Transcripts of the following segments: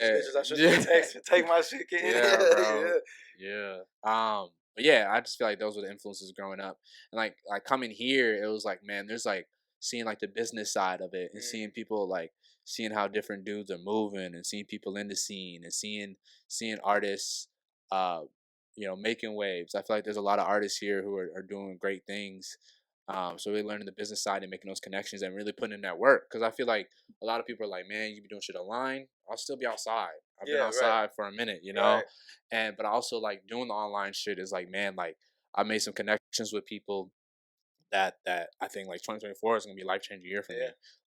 Bitches, I should take my shit. Yeah, bro. Yeah. But yeah, I just feel like those were the influences growing up, and like coming here, it was like, man, there's like seeing like the business side of it, and seeing people like seeing how different dudes are moving, and seeing people in the scene, and seeing artists, uh, making waves. I feel like there's a lot of artists here who are doing great things. So really learning the business side and making those connections and really putting in that work. Because I feel like a lot of people are like, man, you be doing shit online. I'll still be outside. I've been outside for a minute, but I also like doing the online shit is like, man, like I made some connections with people that I think like 2024 is gonna be a life changing year for me.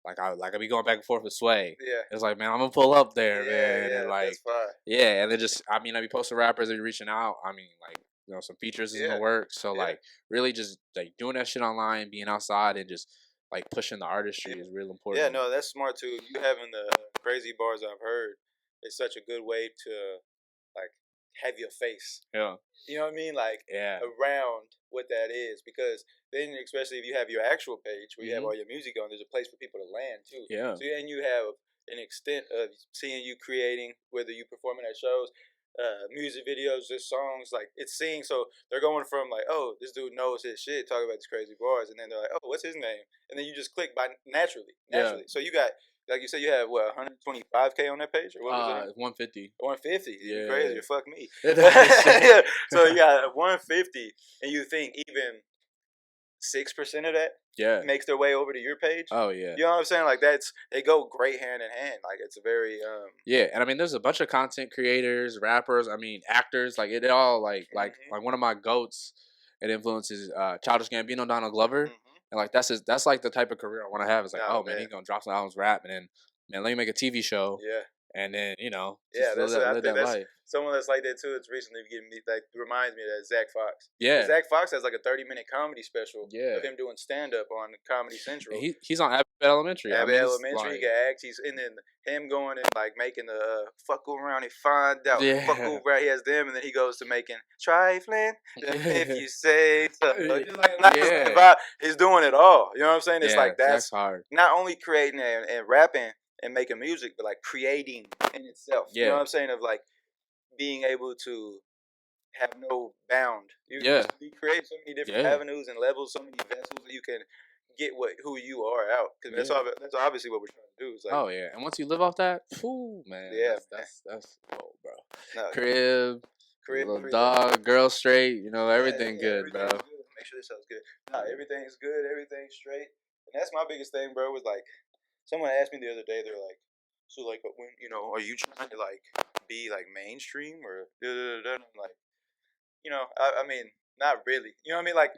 Like I be going back and forth with Sway. Yeah. It's like, man, I'm gonna pull up there, man. Yeah, and like that's fine. Yeah, and then just I be posting rappers that be reaching out. I mean, like, some features is in the works. So like really just like doing that shit online, being outside and just like pushing the artistry is real important. Yeah, no, that's smart too. You having the crazy bars I've heard is such a good way to like have your face. Yeah. You know what I mean? Like around what that is, because then especially if you have your actual page where you have all your music on, there's a place for people to land too. Yeah. So and you have an extent of seeing you creating, whether you performing at shows, music videos, just songs, like it's seeing. So they're going from like, oh, this dude knows his shit, talking about these crazy bars, and then they're like, oh, what's his name? And then you just click by naturally. Yeah. So you got, like you said, you have what, 125K on that page, or what was it? 150. 150. Yeah, crazy. Fuck me. Yeah. So you got 150, and you think even 6% of that makes their way over to your page. Oh yeah. You know what I'm saying? Like they go great hand in hand. Like it's a very yeah, and I mean there's a bunch of content creators, rappers, actors, like it all like one of my goats and influences Childish Gambino, Donald Glover. And like that's like the type of career I want to have. It's like, oh man, he's gonna drop some albums, rap, and then man, let me make a TV show. Yeah. And then live that life. Someone that's like that too. It's recently getting me, like, reminds me of that Zach Fox. Yeah, Zach Fox has like a 30-minute comedy special. Of him doing stand up on Comedy Central. And he's on Abbott Elementary. Elementary, like, he got act. And then him going and like making the fuck around and find out. Fuck around. He has them, and then he goes to making trifling. If you say so, he's doing it all. You know what I'm saying? It's like that's hard. Not only creating and rapping and making music, but like creating in itself. You know what I'm saying? Of like being able to have no bound. You create so many different avenues and levels, so many vessels that you can get who you are out. Because that's obviously what we're trying to do. It's like, and once you live off that, man, that's cool, bro. No, crib, little dog, girl straight, everything good, bro. Good. Make sure this sounds good. Nah, everything's good, everything's straight, and that's my biggest thing, bro. Was like. Someone asked me the other day, they're like, so like, when, are you trying to like be like mainstream or I'm like, I mean, not really. You know what I mean? Like,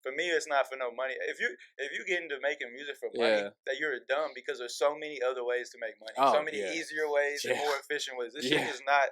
for me, it's not for no money. If you get into making music for money, that you're dumb, because there's so many other ways to make money. So many easier ways and more efficient ways. This shit is not,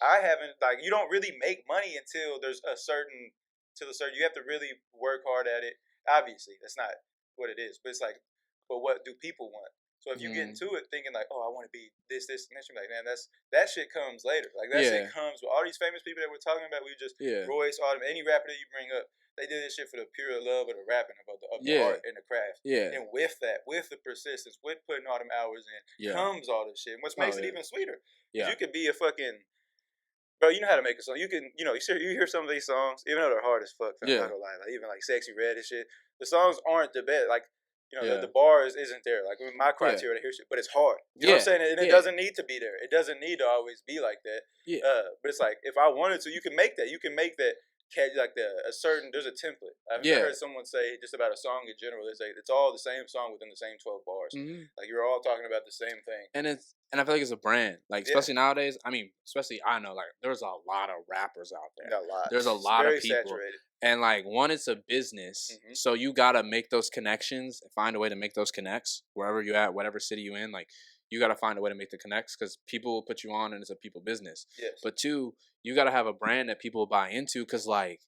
I haven't, like, you don't really make money until there's a certain, you have to really work hard at it. Obviously, that's not what it is. But it's like, but what do people want? So if you get into it thinking like, oh, I want to be this, and this, you're like, man, that shit comes later. Like that shit comes with all these famous people that we're talking about. We just Royce, Autumn, any rapper that you bring up, they did this shit for the pure love of the rapping, about the art and the craft. Yeah. And with that, with the persistence, with putting all them hours in, comes all this shit. And which makes it even sweeter. Yeah. You could be a fucking, bro, you know how to make a song. You can, you hear some of these songs, even though they're hard as fuck. I'm not gonna lie. Like, even like Sexy Red and shit. The songs aren't the best. Like, the bars isn't there. Like, my criteria to hear shit, but it's hard. You know what I'm saying? And it doesn't need to be there. It doesn't need to always be like that. Yeah. But it's like, if I wanted to, you can make that. You can make that like there's a template. I've heard someone say just about a song in general. It's like it's all the same song within the same 12 bars. Like you're all talking about the same thing. And I feel like it's a brand. Like especially nowadays. I mean, I know like there's a lot of rappers out there. There's a lot of people. Saturated. And like one, it's a business, so you gotta make those connections and find a way to make those connects wherever you at, whatever city you in. Like you gotta find a way to make the connects because people will put you on, and it's a people business. Yes. But two, you gotta have a brand that people will buy into, because like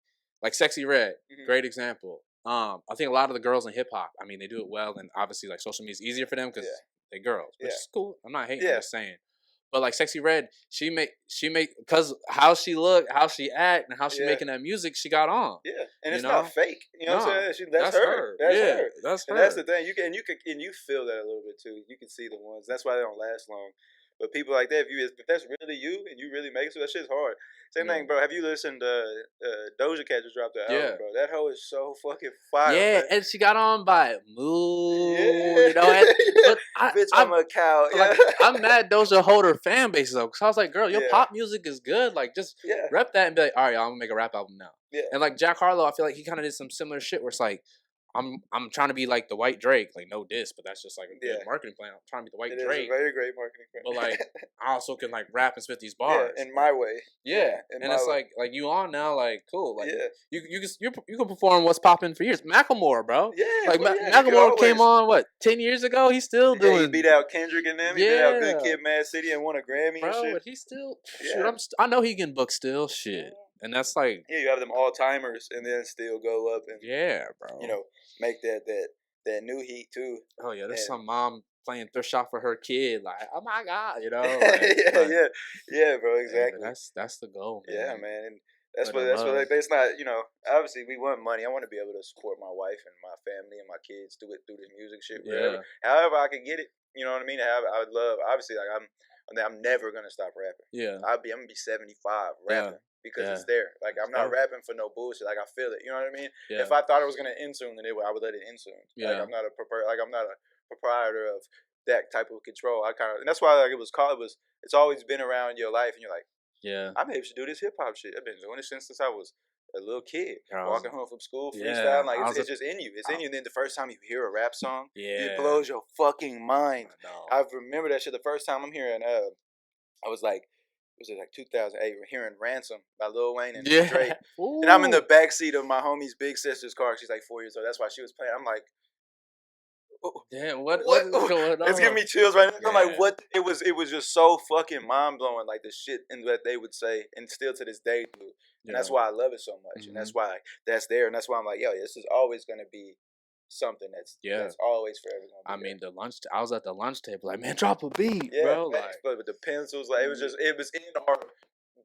Sexy Red, great example. I think a lot of the girls in hip hop, I mean, they do it well, and obviously like social media is easier for them because they're girls, which is cool. I'm not hating. I'm just saying. But like Sexy Red, she make because how she look, how she act, and how she making that music, she got on. Yeah, and it's not fake. You know what I'm saying? That's her. That's her. That's her. And that's the thing. You feel that a little bit too. You can see the ones. That's why they don't last long. But people like that, if that's really you and you really make it, so that shit's hard. Same thing, bro. Have you listened to Doja Cat just dropped the album, bro? That hoe is so fucking fire. Yeah, man. and she got on by Moo, Yeah. you know. And, but Bitch, I'm a cow. Yeah. Like, I'm mad Doja hold her fan base though, because I was like, girl, your pop music is good. Like, just rep that and be like, all right, y'all, I'm gonna make a rap album now. Yeah. And like Jack Harlow, I feel like he kind of did some similar shit where it's like, I'm trying to be like the white Drake, like no diss, but that's just like a good marketing plan. I'm trying to be the white Drake. Is a very great marketing plan. But like, I also can like rap and spit these bars in my way. Yeah, and it's way. like you on now, like cool, like you can perform what's popping for years. Macklemore, bro. Yeah, like Macklemore came on 10 years ago. He's still doing. He beat out Kendrick and them. He beat out Good Kid, Mad City, and won a Grammy. Bro, and shit. But he's still. Shoot, I know he can book still. Shit. And that's like you have them all timers and then still go up and bro. You know, make that new heat too. Oh yeah, there's some mom playing thrift shop for her kid, like oh my god, you know. Like, yeah, bro, exactly. Yeah, that's the goal, man. Yeah, man. And that's what like it's not, you know, obviously we want money. I want to be able to support my wife and my family and my kids through this music shit, whatever. However I can get it, you know what I mean? I would love, obviously, like I'm never gonna stop rapping. Yeah. I'm gonna be 75 rapping. Because it's there. Like, I'm not rapping for no bullshit. Like, I feel it. You know what I mean? Yeah. If I thought it was going to end soon, then I would let it end soon. Yeah. Like, I'm not a proprietor of that type of control. And that's why, like, it's always been around your life, and you're like, I maybe should do this hip-hop shit. I've been doing it since I was a little kid. Walking home from school, freestyling. Like, it's just in you. It's in you. And then the first time you hear a rap song, it blows your fucking mind. I remember that shit the first time I'm hearing, I was like, was it like 2008? We're hearing "Ransom" by Lil Wayne and Drake, and I'm in the backseat of my homie's big sister's car. She's like 4 years old. That's why she was playing. I'm like, damn, what's going on? It's giving me chills right now. I'm like, what? It was just so fucking mind blowing, like the shit and that they would say, and still to this day do. And that's why I love it so much, and that's why that's there, and that's why I'm like, yo, this is always gonna be something that's always forever gonna be. I mean, I was at the lunch table, like, man, drop a beat, bro. Like, but with the pencils, like it was in our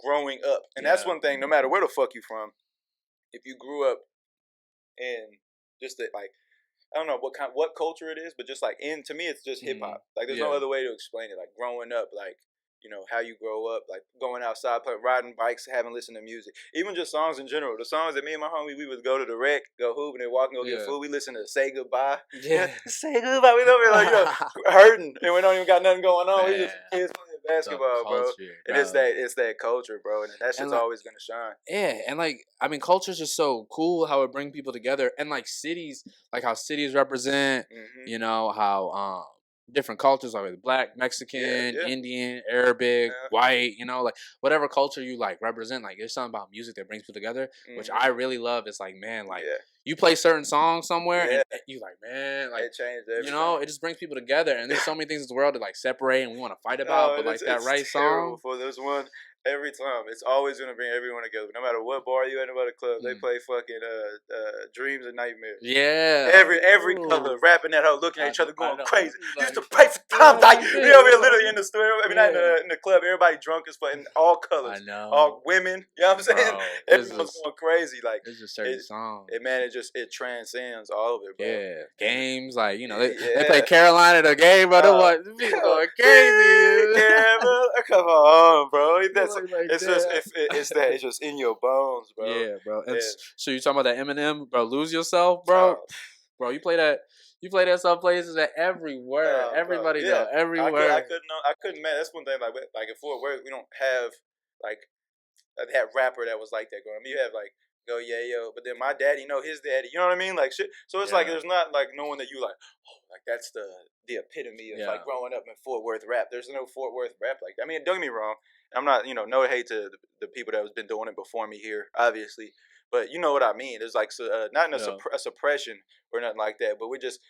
growing up, and that's one thing. No matter where the fuck you from, if you grew up in just like, I don't know what culture it is, but just like to me, it's just hip hop. Like, there's no other way to explain it. Like, growing up, like, you know, how you grow up, like going outside, riding bikes, having listened to music. Even just songs in general. The songs that me and my homie, we would go to the rec, go hoop, and then walk and go get food. We listen to Say Goodbye. Yeah. Say Goodbye. We over here like, you know, hurting, and we don't even got nothing going on. We just kids playing basketball, bro. And it's that culture, bro. And that shit's always going to shine. Yeah. And like, I mean, culture's just so cool how it brings people together. And like cities, like how cities represent, you know, how, different cultures, like Black, Mexican, Indian, Arabic, white, you know, like whatever culture you like represent, like there's something about music that brings people together, which I really love. It's like, man, like you play certain songs somewhere and you like, man, like it changed everything. You know, it just brings people together, and there's so many things in the world to like separate and we want to fight about, but like that right song. There's one. Every time, it's always gonna bring everyone together. No matter what bar you at, no matter club, they play fucking Dreams and Nightmares. Yeah. Every color rapping that hoe, looking at each other, going crazy. Like, used to pray for time, like we over here literally in the store. I mean, not in the club. Everybody drunk as fuck in all colors. I know. All women. You know what I'm saying? Everyone's going crazy. Like it's just certain songs. It transcends all of it, bro. Yeah. Games, like, you know, they play Carolina the game, bro. People going crazy. Yeah, bro. Come on, bro. It's just in your bones, bro. Yeah, bro. So you talking about that Eminem, bro? Lose Yourself, bro. Bro, you play that some places that everywhere. Everybody know everywhere. I couldn't. Man, that's one thing. Like in Fort Worth, we don't have like that rapper that was like that growing up. You have like Go Yayo, but then my daddy know his daddy. You know what I mean? Like shit. So it's like there's not like no one that you like. Oh, like that's the epitome of like growing up in Fort Worth rap. There's no Fort Worth rap like that. I mean, don't get me wrong. I'm not, you know, no hate to the people that has been doing it before me here, obviously. But you know what I mean. There's like not a suppression or nothing like that. But we're just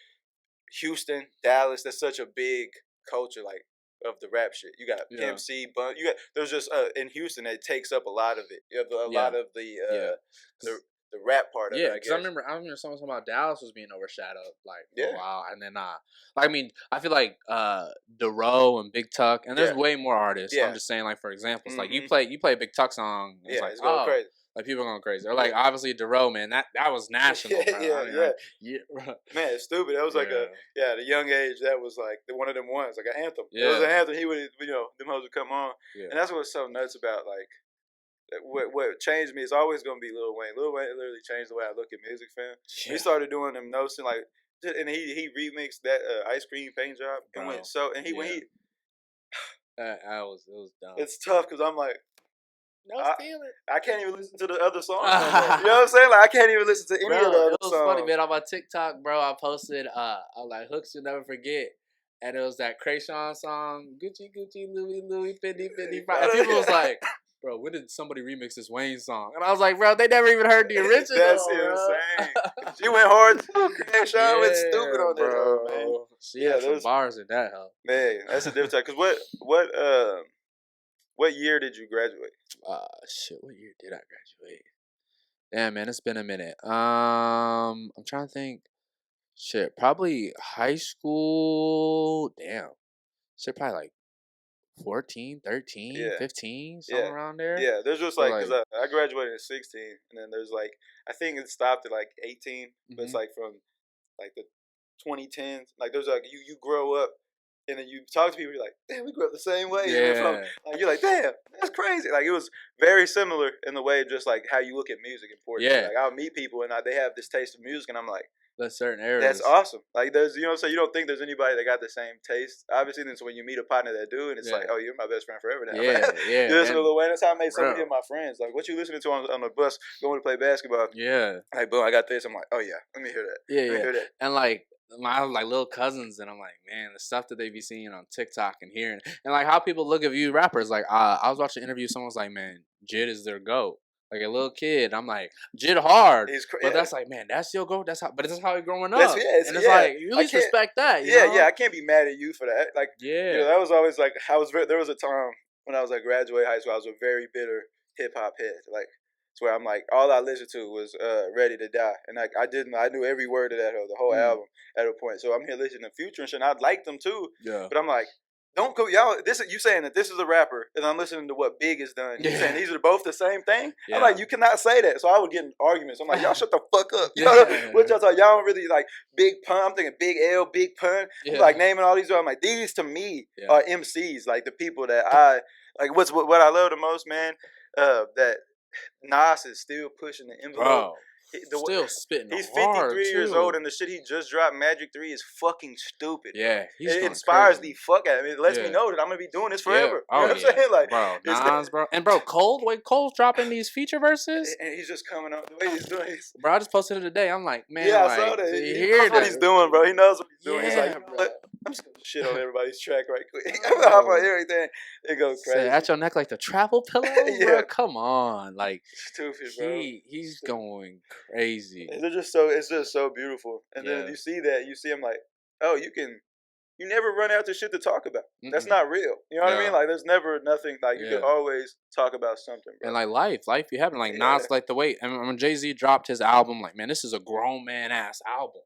Houston, Dallas. That's such a big culture, like of the rap shit. You got Pimp C, Bun. You got there's just in Houston it takes up a lot of it. You have a lot of the rap part of it. Yeah, because I remember someone talking about Dallas was being overshadowed like for a while, and then I mean I feel like Dero and Big Tuck, and there's way more artists. I'm just saying, like for example, it's like you play a Big Tuck song, it's like, it's going crazy. Like people going crazy. Or like obviously Dero, man, that was national, bro. Yeah. Man, it's stupid. That was like at a young age. That was like one of them ones, like an anthem. It was an anthem. He would, them hoes would come on, and that's what's so nuts about like. What changed me is always gonna be Lil Wayne. Lil Wayne literally changed the way I look at music, fam. He started doing them notes and like, and he remixed that Ice Cream Paint Job and went so. And when he it was dumb. It's tough because I'm like, steal it. I can't even listen to the other songs no more. You know what I'm saying? Like I can't even listen to any of the other songs. It was funny, man. On my TikTok, bro, I posted I was like hooks you'll never forget. And it was that Krayshawn song, Gucci, Gucci, Louis, Louis, Fendi, Fendi. And people was like, bro, when did somebody remix this Wayne song? And I was like, bro, they never even heard the original. That's insane. She went hard too. Krayshawn went stupid on that, bro, man. She had some bars in that, huh? Man, that's a different type. Because what year did you graduate? What year did I graduate? Damn, man, it's been a minute. I'm trying to think. Shit, probably high school. Damn. Shit, probably like 14, 13, 15, something around there. Yeah, there's just like, because I graduated at 16, and then there's like, I think it stopped at like 18, but it's like from like the 2010s. Like there's like, you grow up, and then you talk to people, you're like, damn, we grew up the same way. Yeah. Like, you're like, damn, that's crazy. Like it was very similar in the way just like how you look at music in Portugal. Yeah. Like I'll meet people, and they have this taste of music, and I'm like, that's certain areas. That's awesome. Like there's, you know what I'm saying? You don't think there's anybody that got the same taste. Obviously, then so when you meet a partner that do, and it's like, oh, you're my best friend forever now. Yeah. You listen to Lil Wayne. That's how I made so many of my friends. Like, what you listening to on the bus going to play basketball? Yeah. Like, boom, I got this. I'm like, oh yeah, let me hear that. Yeah, let me hear that. And like my like little cousins, and I'm like, man, the stuff that they be seeing on TikTok and hearing, and like how people look at you rappers. Like I was watching an interview. Someone was like, man, Jid is their GOAT. Like a little kid, I'm like, Jid hard, but that's like, man, that's your GOAT. That's how, but this is how you're growing up. And it's like, you at least respect that. You know? I can't be mad at you for that. Like, that was always like, there was a time when I was like graduating high school, I was a very bitter hip hop head. Like, it's where I'm like, all I listened to was Ready to Die, and like I knew every word of that the whole album at a point. So I'm here listening to Future and shit, and I like them too. Yeah. But I'm like, don't go, y'all. You saying that this is a rapper, and I'm listening to what Big has done. You saying these are both the same thing? Yeah. I'm like, you cannot say that. So I would get in arguments. I'm like, y'all shut the fuck up. You know what y'all talk? Y'all don't really like Big Pun. I'm thinking Big L, Big Pun. I'm like naming all these. I'm like, these to me are MCs, like the people that I like. What I love the most, man. That Nas is still pushing the envelope. Bro. Still spitting He's hard, 53 years old, and the shit he just dropped, Magic 3, is fucking stupid. Yeah, it inspires the fuck out of me. It lets me know that I'm gonna be doing this forever. You know what I'm saying? Like, bro, Nas, bro, and bro, Cole's dropping these feature verses, and he's just coming up the way he's doing. Bro, I just posted it today. I'm like, man, I saw that. He knows what he's doing, bro. He knows what he's doing. He's like, I'm just gonna shit on everybody's track right quick. I'm gonna hop on everything. It goes crazy. At your neck like the travel pillow, bro. Come on, like stupid, bro. He's going crazy. It's just so beautiful. And then you see that, I'm like, oh, you never run out to shit to talk about. That's not real. You know what I mean? Like there's never nothing, like you can always talk about something, bro. And like life you having, like Nas, like the way, and when Jay-Z dropped his album, like, man, this is a grown man ass album.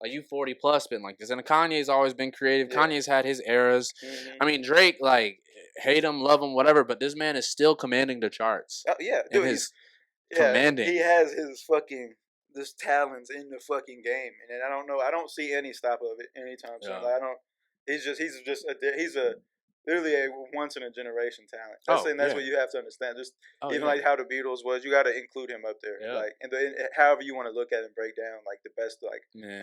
Like you 40 plus been like this. And Kanye's always been creative. Kanye's had his eras. I mean, Drake, like, hate him, love him, whatever, but this man is still commanding the charts. Oh, yeah, dude, he's commanding. He has his fucking this talents in the fucking game, and I don't see any stop of it anytime soon. Like, he's literally a once in a generation talent. That's what you have to understand. Just even like how the Beatles was, you got to include him up there. Like, and however you want to look at it and break down like the best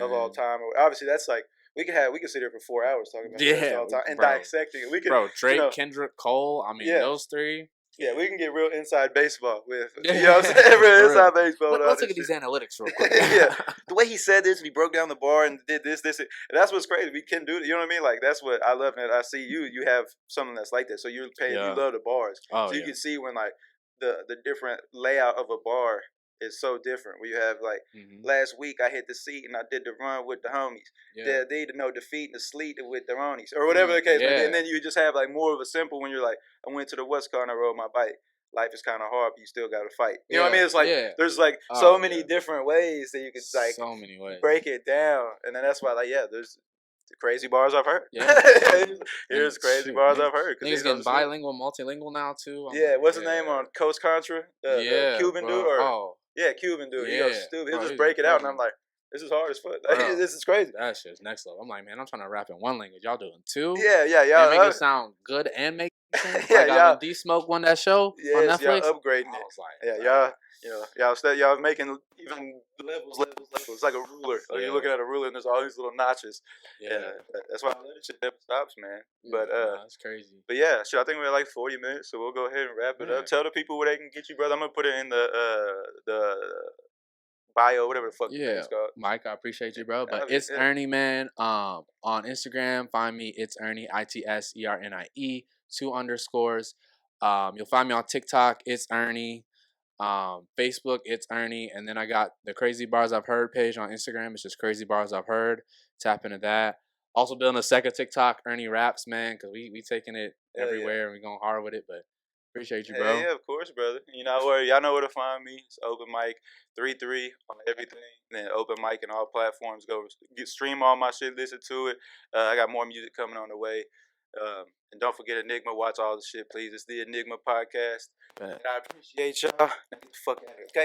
of all time. Obviously, that's like we could sit here for 4 hours talking about the best of all time and dissecting it. We could, Drake, Kendrick, Cole. I mean, those three. Yeah, we can get real inside baseball with, you know what I'm saying? Real inside baseball. Let's look at these analytics real quick. The way he said this and he broke down the bar and did this. And that's what's crazy. We can do it. You know what I mean? Like, that's what I love. And I see you have something that's like that. So you love the bars. So you can see when, like, the different layout of a bar is so different. Where you have, like, last week I hit the seat and I did the run with the homies. They did no defeat and the sleet with the Ronies. Or whatever the case may be. And then you just have, like, more of a simple when you're like, I went to the West Car and I rode my bike. Life is kind of hard, but you still got to fight. You know what I mean? It's like, there's like so many different ways that you could like so many ways. break it down. And then that's why, like, there's Crazy bars I've heard. Yeah. Here's crazy bars I've heard. Niggas getting bilingual, multilingual now too. Yeah, what's his name on Coast Contra? The Yeah, Cuban bro. dude, or Oh, yeah, Cuban dude. He yeah. goes stupid. He'll Bro, just he's break it out, and I'm incredible. like, this is hard as fuck. Bro, This is crazy. that shit's next level. I'm like, man, I'm trying to rap in one language. Y'all doing two? Yeah, And y'all. make it sound good and make sense. Yeah, Like y'all. when D Smoke won that show on Yes, y'all Netflix. upgrading I it. was like, Yeah, y'all. Y'all making even levels. It's like a ruler. Like you're looking at a ruler, and there's all these little notches. Yeah, that's why I let it shit never stops, man. But that's crazy. But yeah, I think we're at like 40 minutes, so we'll go ahead and wrap it up. Tell the people where they can get you, brother. I'm gonna put it in the bio, whatever the fuck it's called. Mike, I appreciate you, bro. But it's Ernie, man. On Instagram, find me. It's Ernie, ITSERNIE, 2 underscores. You'll find me on TikTok. It's Ernie. Facebook, it's Ernie, and then I got the Crazy Bars I've Heard page on Instagram. It's just Crazy Bars I've Heard. Tap into that. Also building a second TikTok, Ernie Raps, man, because we taking it everywhere and we going hard with it. But appreciate you, bro. Yeah, of course, brother. You know where y'all know where to find me. It's Open Mic 33 on everything. Then Open Mic and all platforms. Go stream all my shit, listen to it. I got more music coming on the way. And don't forget Enigma. Watch all the shit, please. It's the Enigma Podcast. And I appreciate y'all. Now get the fuck out of here, okay?